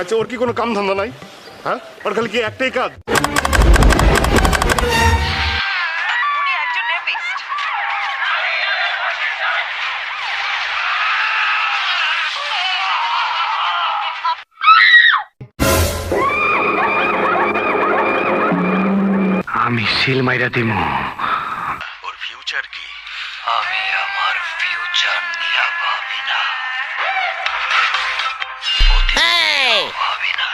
আচ্ছা, ওর কি কোনো কাম ধান্দা নাই? হ্যাঁ, ওর খালি কি একটাই কাজ? উনি একজন রেপিস্ট। আমি সিল মাইরা দিমু। ওর ফিউচার কি? আমি আমার ফিউচার নিয়ে ভাবি না, ভাবি না।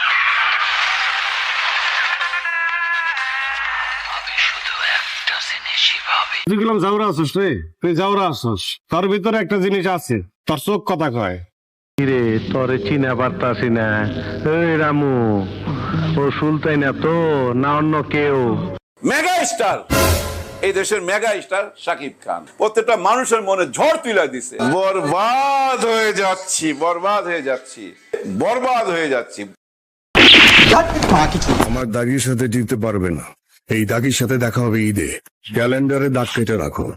আমি শুধু একটা জিনিসই ভাবি। তুই গেলাম যাওরা আসছিস রে, তুই যাওরা আসছিস, তোর ভিতরে একটা জিনিস আছে, তোর চোখ কথা কয়। রে তোরে চিনা পারতাছি না। এই রামু, ও সুলতান না তো, না অন্য কেউ? মেগা স্টার, এই দেশের মেগা স্টার শাকিব খান প্রত্যেকটা মানুষের মনে ঝড় তুলে দিছে। বরবাদ হয়ে যাচ্ছি, বরবাদ হয়ে যাচ্ছি, বরবাদ হয়ে যাচ্ছি। আমার দাগির সাথে জিততে পারবে না। এই দাগির সাথে দেখা হবে ঈদে। ক্যালেন্ডারে দাগ কেটে রাখো।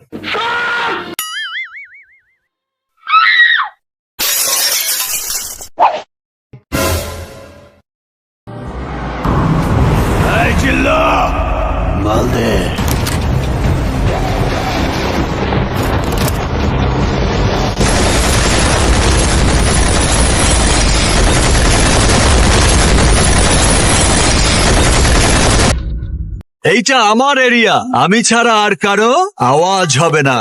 এইটা আমার এরিয়া, আমি ছাড়া আর কারো আওয়াজ হবে না।